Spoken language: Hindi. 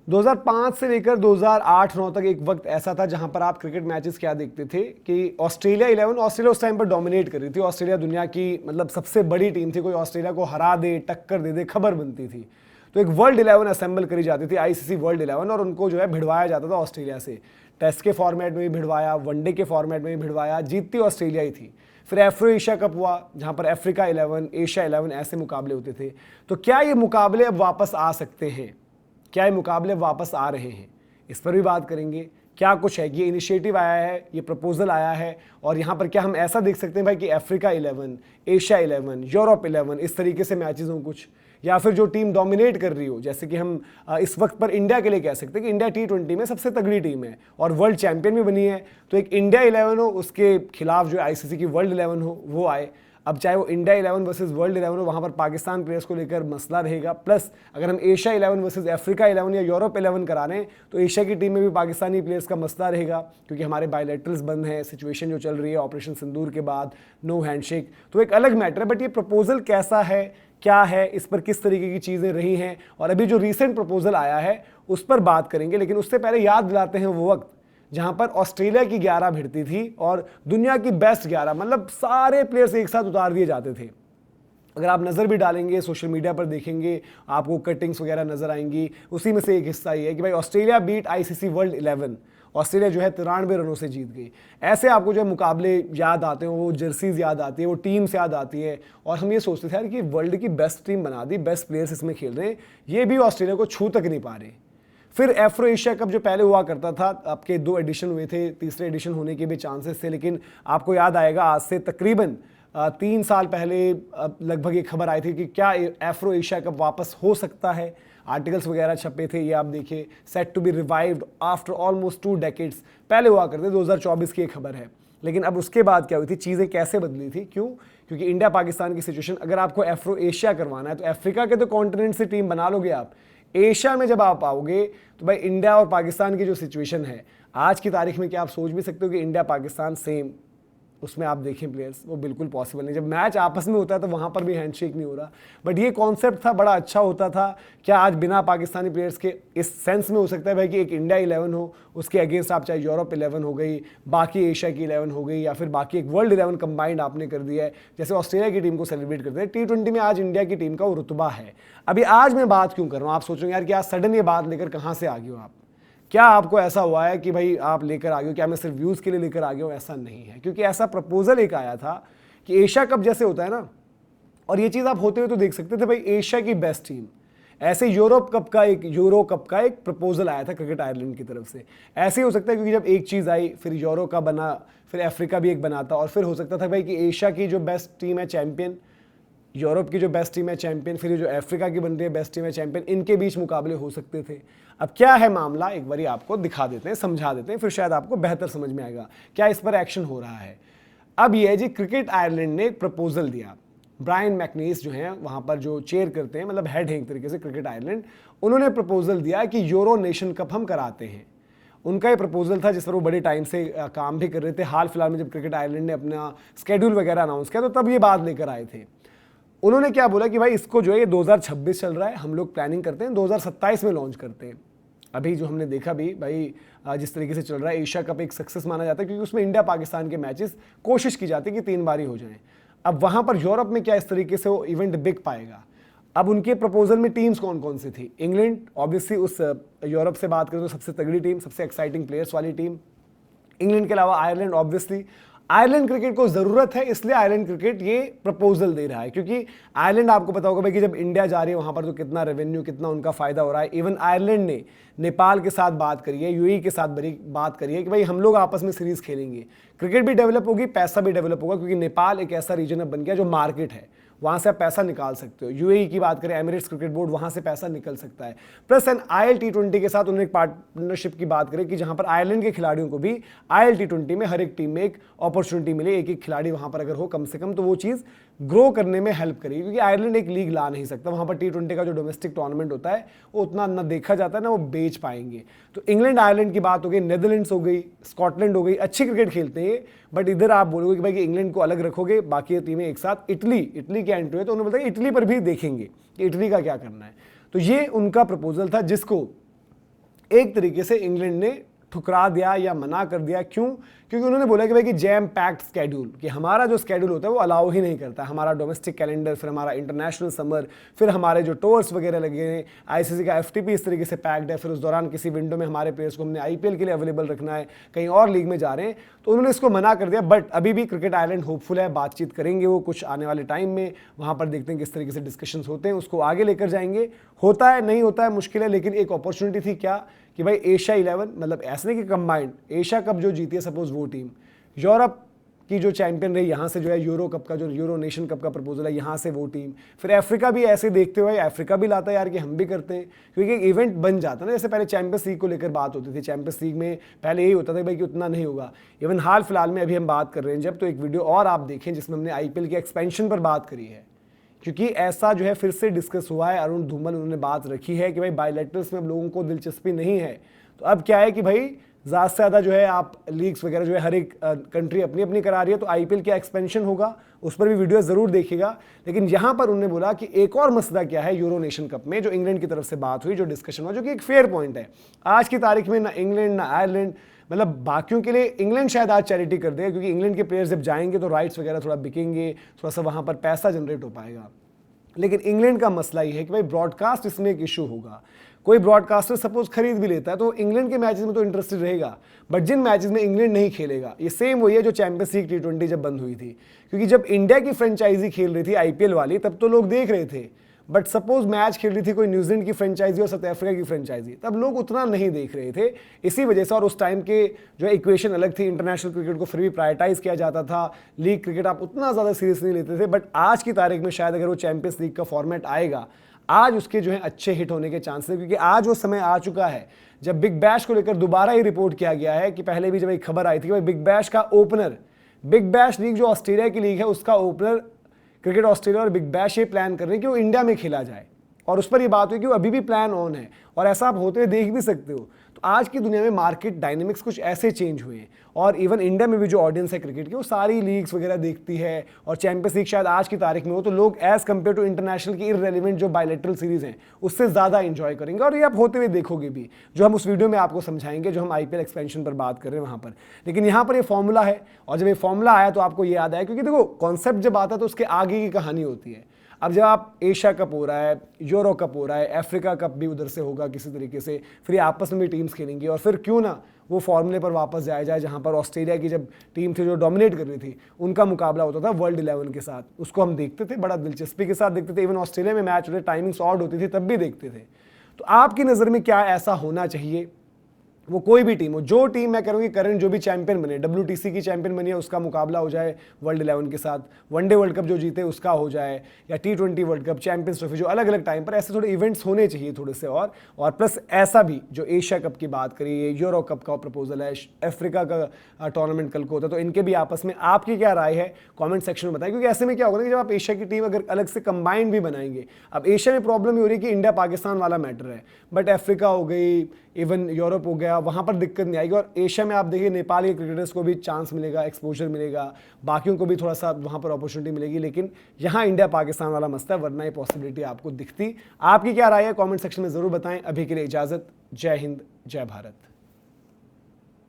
2005 से लेकर 2008-9 तक एक वक्त ऐसा था जहां पर आप क्रिकेट मैचेस क्या देखते थे कि ऑस्ट्रेलिया 11, ऑस्ट्रेलिया उस टाइम पर डोमिनेट कर रही थी। ऑस्ट्रेलिया दुनिया की मतलब सबसे बड़ी टीम थी, कोई ऑस्ट्रेलिया को हरा दे, टक्कर दे दे, खबर बनती थी। तो एक वर्ल्ड 11 असेंबल करी जाती थी, आईसीसी वर्ल्ड 11, और उनको जो है भिड़वाया जाता था ऑस्ट्रेलिया से। टेस्ट के फॉर्मेट में भी भिड़वाया, वनडे के फॉर्मेट में भी भिड़वाया, जीतती ऑस्ट्रेलिया ही थी। फिर एफ्रो एशिया कप हुआ जहां पर अफ्रीका 11, एशिया 11 ऐसे मुकाबले होते थे। तो क्या ये मुकाबले अब वापस आ सकते हैं? क्या ये मुकाबले वापस आ रहे हैं? इस पर भी बात करेंगे। क्या कुछ है, ये इनिशिएटिव आया है, ये प्रपोजल आया है, और यहाँ पर क्या हम ऐसा देख सकते हैं भाई कि अफ्रीका 11, एशिया 11, यूरोप 11 इस तरीके से मैचेस हों कुछ, या फिर जो टीम डोमिनेट कर रही हो, जैसे कि हम इस वक्त पर इंडिया के लिए कह सकते हैं कि इंडिया T20 में सबसे तगड़ी टीम है और वर्ल्ड चैंपियन भी बनी है। तो एक इंडिया 11 हो, उसके खिलाफ जो आईसीसी की वर्ल्ड 11 हो वो आए। अब चाहे वो इंडिया 11 वर्सेस वर्ल्ड 11 हो, वहाँ पर पाकिस्तान प्लेयर्स को लेकर मसला रहेगा। प्लस अगर हम एशिया 11 वर्सेस अफ्रीका 11 या यूरोप 11 करा रहे हैं तो एशिया की टीम में भी पाकिस्तानी प्लेयर्स का मसला रहेगा, क्योंकि हमारे बायलैटरल्स बंद हैं, सिचुएशन जो चल रही है ऑपरेशन सिंदूर के बाद, नो हैंडशेक, तो एक अलग मैटर है। बट ये प्रपोजल कैसा है, क्या है, इस पर किस तरीके की चीज़ें रही हैं, और अभी जो रिसेंट प्रपोजल आया है उस पर बात करेंगे। लेकिन उससे पहले याद दिलाते हैं वो वक्त जहां पर ऑस्ट्रेलिया की 11 भिड़ती थी और दुनिया की बेस्ट 11, मतलब सारे प्लेयर्स एक साथ उतार दिए जाते थे। अगर आप नज़र भी डालेंगे, सोशल मीडिया पर देखेंगे, आपको कटिंग्स वगैरह नजर आएंगी। उसी में से एक हिस्सा ये है कि भाई Australia beat ICC world 11, Australia जो है 93 रनों से जीत गई। ऐसे आपको जो है मुकाबले याद आते हैं, वो जर्सीज याद आती है, वो टीम्स याद आती है, और हम ये सोचते थे यार कि वर्ल्ड की बेस्ट टीम बना दी, बेस्ट प्लेयर्स इसमें खेल रहे हैं, ये भी ऑस्ट्रेलिया को छू तक नहीं पा रहे। फिर एफ्रो एशिया कप जो पहले हुआ करता था, आपके 2 एडिशन हुए थे, तीसरे एडिशन होने के भी चांसेस थे, लेकिन आपको याद आएगा आज से तकरीबन 3 साल पहले लगभग एक खबर आई थी कि क्या एफ्रो एशिया कप वापस हो सकता है। आर्टिकल्स वगैरह छपे थे, ये आप देखिए, set to be revived after almost 2 decades, पहले हुआ करते, 2024 की एक खबर है। लेकिन अब उसके बाद क्या हुई थी, चीज़ें कैसे बदली थी, क्यों? क्योंकि इंडिया पाकिस्तान की सिचुएशन, अगर आपको एफ्रो एशिया करवाना है तो अफ्रीका के तो कॉन्टिनेंट से टीम बना लोगे आप, एशिया में जब आप आओगे तो भाई इंडिया और पाकिस्तान की जो सिचुएशन है आज की तारीख में, क्या आप सोच भी सकते हो कि इंडिया पाकिस्तान सेम उसमें आप देखें प्लेयर्स, वो बिल्कुल पॉसिबल नहीं। जब मैच आपस में होता है तो वहाँ पर भी हैंडशेक नहीं हो रहा। बट ये कॉन्सेप्ट था, बड़ा अच्छा होता था। क्या आज बिना पाकिस्तानी प्लेयर्स के इस सेंस में हो सकता है भाई कि एक इंडिया 11 हो, उसके अगेंस्ट आप चाहे यूरोप 11 हो गई, बाकी एशिया की 11 हो गई, या फिर बाकी एक वर्ल्ड 11 कंबाइंड आपने कर दिया है, जैसे ऑस्ट्रेलिया की टीम को सेलिब्रेट करते हैं। T20 में आज इंडिया की टीम का वो रुतबा है। अभी आज मैं बात क्यों कर रहा हूँ, आप सोचोगे यार कि आज सडन ये बात लेकर कहाँ से आ गए हो आप, क्या आपको ऐसा हुआ है कि भाई आप लेकर आ गए हो, क्या मैं सिर्फ व्यूज़ के लिए लेकर आ गया हूँ? ऐसा नहीं है, क्योंकि ऐसा प्रपोजल एक आया था कि एशिया कप जैसे होता है ना, और ये चीज़ आप होते हुए तो देख सकते थे भाई, एशिया की बेस्ट टीम, ऐसे यूरो कप का एक प्रपोजल आया था क्रिकेट आयरलैंड की तरफ से। ऐसे ही हो सकता है क्योंकि जब एक चीज़ आई, फिर यूरो का बना, फिर अफ्रीका भी एक बनाता, और फिर हो सकता था भाई कि एशिया की जो बेस्ट टीम है चैंपियन, यूरोप की जो बेस्ट टीम है चैंपियन, फिर जो अफ्रीका की बन रही है बेस्ट टीम है चैंपियन, इनके बीच मुकाबले हो सकते थे। अब क्या है मामला, एक बारी आपको दिखा देते हैं, समझा देते हैं, फिर शायद आपको बेहतर समझ में आएगा क्या इस पर एक्शन हो रहा है। अब यह है जी, क्रिकेट आयरलैंड ने एक प्रपोजल दिया। ब्रायन मैकनीस जो हैं वहाँ पर जो चेयर करते हैं, मतलब हेड है एक तरीके से क्रिकेट आयरलैंड, उन्होंने प्रपोजल दिया कि यूरो नेशन कप हम कराते हैं। उनका ये प्रपोजल था जिस पर वो बड़े टाइम से काम भी कर रहे थे। हाल फिलहाल में जब क्रिकेट आयरलैंड ने अपना स्केड्यूल वगैरह अनाउंस किया तो तब ये बात लेकर आए थे। उन्होंने क्या बोला कि भाई इसको जो है, ये 2026 चल रहा है, हम लोग प्लानिंग करते हैं 2027 में लॉन्च करते हैं। अभी जो हमने देखा भी भाई जिस तरीके से चल रहा है, एशिया कप एक सक्सेस माना जाता है क्योंकि उसमें इंडिया पाकिस्तान के मैचेस कोशिश की जाती है कि 3 बार ही हो जाएं। अब वहाँ पर यूरोप में क्या इस तरीके से वो इवेंट बिक पाएगा। अब उनके प्रपोजल में टीम्स कौन कौन सी थी? इंग्लैंड ऑब्वियसली, उस यूरोप से बात करें तो सबसे तगड़ी टीम, सबसे एक्साइटिंग प्लेयर्स वाली टीम। इंग्लैंड के अलावा आयरलैंड, ऑब्वियसली आयरलैंड क्रिकेट को जरूरत है, इसलिए आयरलैंड क्रिकेट ये प्रपोजल दे रहा है, क्योंकि आयरलैंड आपको पता होगा भाई कि जब इंडिया जा रही है वहां पर तो कितना रेवेन्यू, कितना उनका फायदा हो रहा है। इवन आयरलैंड ने नेपाल के साथ बात करी है, यूएई के साथ बड़ी बात करी है कि भाई हम लोग आपस में सीरीज खेलेंगे, क्रिकेट भी डेवलप होगी, पैसा भी डेवलप होगा, क्योंकि नेपाल एक ऐसा रीजन अब बन गया जो मार्केट है, वहाँ से आप पैसा निकाल सकते हो। यूएई की बात करें, एमिरेट्स क्रिकेट बोर्ड, वहाँ से पैसा निकल सकता है। प्लस एन आईएल T20 के साथ उन्होंने एक पार्टनरशिप की बात करें कि जहाँ पर आयरलैंड के खिलाड़ियों को भी आईएल T20 में हर एक टीम में एक अपॉर्चुनिटी मिले, एक एक खिलाड़ी वहाँ पर अगर हो कम से कम, तो वो चीज़ ग्रो करने में हेल्प करेगी, क्योंकि आयरलैंड एक लीग ला नहीं सकता, वहाँ पर T20 का जो डोमेस्टिक टूर्नामेंट होता है वो उतना ना देखा जाता है ना वो बेच पाएंगे। तो इंग्लैंड आयरलैंड की बात हो गई, नेदरलैंड्स हो गई, स्कॉटलैंड हो गई, अच्छी क्रिकेट खेलते हैं। बट इधर आप बोलोगे कि भाई कि इंग्लैंड को अलग रखोगे, बाकी टीमें एक साथ, इटली क्या एंट्री है, तो उन्होंने बताया इटली पर भी देखेंगे कि इटली का क्या करना है। तो ये उनका प्रपोजल था जिसको एक तरीके से इंग्लैंड ने ठुकरा दिया या मना कर दिया। क्यों? क्योंकि उन्होंने बोला कि भाई कि जैम पैक्ड स्केड्यूल, कि हमारा जो स्केड्यूल होता है वो अलाउ ही नहीं करता, हमारा डोमेस्टिक कैलेंडर, फिर हमारा इंटरनेशनल समर, फिर हमारे जो टूर्स वगैरह लगे हैं, आईसीसी का एफटीपी इस तरीके से पैक्ड है, फिर उस दौरान किसी विंडो में हमारे प्लेयर्स को हमने आईपीएल के लिए अवेलेबल रखना है, कहीं और लीग में जा रहे हैं, तो उन्होंने इसको मना कर दिया। बट अभी भी क्रिकेट आइलैंड होपफुल है, बातचीत करेंगे वो कुछ आने वाले टाइम में, वहाँ पर देखते हैं किस तरीके से डिस्कशंस होते हैं, उसको आगे लेकर जाएंगे। होता है नहीं होता है मुश्किल है, लेकिन एक अपॉर्चुनिटी थी क्या कि भाई एशिया 11, मतलब ऐसे नहीं कि कंबाइंड, एशिया कप जो जीती है सपोज वो टीम, यूरोप की जो चैंपियन रही यहाँ से जो है यूरो कप का, जो यूरो नेशन कप का प्रपोजल है यहाँ से वो टीम, फिर अफ्रीका भी ऐसे देखते हुए अफ्रीका भी लाता है यार कि हम भी करते हैं, क्योंकि एक इवेंट बन जाता है ना। जैसे पहले चैंपियंस लीग को लेकर बात होती थी, चैंपियंस लीग में पहले यही होता था भाई कि उतना नहीं होगा। इवन हाल फिलहाल में अभी हम बात कर रहे हैं जब, तो एक वीडियो और आप देखें जिसमें हमने आईपीएल के एक्सपेंशन पर बात करी है, क्योंकि ऐसा जो है फिर से डिस्कस हुआ है। अरुण धूमल उन्होंने बात रखी है कि भाई बायलैटरल्स में अब लोगों को दिलचस्पी नहीं है, तो अब क्या है कि भाई ज़्यादा से ज़्यादा जो है आप लीग्स वगैरह जो है हर एक कंट्री अपनी अपनी करा रही है, तो आईपीएल क्या एक्सपेंशन होगा उस पर भी वीडियो ज़रूर देखिएगा। लेकिन यहाँ पर उन्होंने बोला कि एक और मसला क्या है यूरो नेशन कप में, जो इंग्लैंड की तरफ से बात हुई, जो डिस्कशन हुआ, जो कि एक फेयर पॉइंट है। आज की तारीख में ना इंग्लैंड ना आयरलैंड, मतलब बाकियों के लिए इंग्लैंड शायद आज चैरिटी कर देगा, क्योंकि इंग्लैंड के प्लेयर्स जब जाएंगे तो राइट्स वगैरह थोड़ा बिकेंगे, थोड़ा सा वहाँ पर पैसा जनरेट हो पाएगा। लेकिन इंग्लैंड का मसला ये है कि भाई ब्रॉडकास्ट इसमें एक इशू होगा। कोई ब्रॉडकास्टर सपोज खरीद भी लेता है तो इंग्लैंड के मैचेस में तो इंटरेस्टेड रहेगा, बट जिन मैचेस में इंग्लैंड नहीं खेलेगा, ये सेम वही है जो चैंपियंस लीग T20 जब बंद हुई थी, क्योंकि जब इंडिया की फ्रेंचाइजी खेल रही थी आईपीएल वाली तब तो लोग देख रहे थे, बट सपोज मैच खेल रही थी कोई न्यूजीलैंड की फ्रेंचाइजी और साउथ अफ्रीका की फ्रेंचाइजी, तब लोग उतना नहीं देख रहे थे। इसी वजह से, और उस टाइम के जो इक्वेशन अलग थी, इंटरनेशनल क्रिकेट को फिर भी प्रायोरिटाइज किया जाता था, लीग क्रिकेट आप उतना ज़्यादा सीरियस नहीं लेते थे। बट आज की तारीख में शायद अगर वो चैंपियंस लीग का फॉर्मेट आएगा, आज उसके जो है अच्छे हिट होने के चांसेस, क्योंकि आज वो समय आ चुका है जब बिग बैश को लेकर दोबारा ही रिपोर्ट किया गया है कि पहले भी जब एक खबर आई थी कि भाई बिग बैश का ओपनर, बिग बैश लीग जो ऑस्ट्रेलिया की लीग है उसका ओपनर क्रिकेट ऑस्ट्रेलिया और बिग बैश ये प्लान कर रहे हैं कि वो इंडिया में खेला जाए, और उस पर ये बात हुई कि वो अभी भी प्लान ऑन है, और ऐसा आप होते हुए देख भी सकते हो। तो आज की दुनिया में मार्केट डायनेमिक्स कुछ ऐसे चेंज हुए हैं, और इवन इंडिया में भी जो ऑडियंस है क्रिकेट की वो सारी लीग्स वगैरह देखती है, और चैंपियंस लीग शायद आज की तारीख में हो तो लोग एज कम्पेयर टू इंटरनेशनल की इररेलेवेंट जो बायलैटरल सीरीज हैं उससे ज़्यादा इंजॉय करेंगे, और ये आप होते हुए देखोगे भी, जो हम उस वीडियो में आपको समझाएंगे, जो हम आईपीएल एक्सपेंशन पर बात कर रहे हैं वहाँ पर। लेकिन यहाँ पर ये फॉर्मूला है, और जब ये फॉर्मूला आया तो आपको ये याद आया, क्योंकि देखो कॉन्सेप्ट जब आता है तो उसके आगे की कहानी होती है। अब जब आप एशिया कप हो रहा है, यूरो कप हो रहा है, अफ्रीका कप भी उधर से होगा किसी तरीके से, फिर ये आपस में भी टीम्स खेलेंगी, और फिर क्यों ना वो फॉर्मूले पर वापस जाया जाए जहाँ पर ऑस्ट्रेलिया की जब टीम थी जो डोमिनेट कर रही थी, उनका मुकाबला होता था वर्ल्ड 11 के साथ, उसको हम देखते थे, बड़ा दिलचस्पी के साथ देखते थे। इवन ऑस्ट्रेलिया में मैच होते टाइमिंग्स ऑड होती थी तब भी देखते थे। तो आपकी नज़र में क्या ऐसा होना चाहिए, वो कोई भी टीम हो, जो टीम मैं करूँगी करंट जो भी चैंपियन बने, WTC की चैंपियन बनी है उसका मुकाबला हो जाए वर्ल्ड 11 के साथ, वनडे वर्ल्ड कप जो जीते उसका हो जाए, या T20 world cup, champions trophy, जो अलग अलग टाइम पर ऐसे थोड़े इवेंट्स होने चाहिए थोड़े से, और प्लस ऐसा भी जो एशिया कप की बात करिए, यूरो कप का प्रपोजल है, अफ्रीका का टूर्नामेंट कल को होता है, तो इनके भी आपस में आपकी क्या राय है कॉमेंट सेक्शन में बताएं। क्योंकि ऐसे में क्या होगा ना कि जब आप एशिया की टीम अगर अलग से कंबाइंड भी बनाएंगे, अब एशिया में प्रॉब्लम ये हो रही है कि इंडिया पाकिस्तान वाला मैटर है, बट अफ्रीका हो गई, इवन यूरोप हो गया, वहाँ पर दिक्कत नहीं आएगी। और एशिया में आप देखिए नेपाली क्रिकेटर्स को भी चांस मिलेगा, एक्सपोजर मिलेगा, बाकियों को भी थोड़ा सा वहाँ पर अपॉर्चुनिटी मिलेगी, लेकिन यहाँ इंडिया पाकिस्तान वाला मसला है, वरना ये पॉसिबिलिटी आपको दिखती। आपकी क्या राय है कमेंट सेक्शन में ज़रूर बताएं। अभी के लिए इजाज़त, जय हिंद, जय भारत।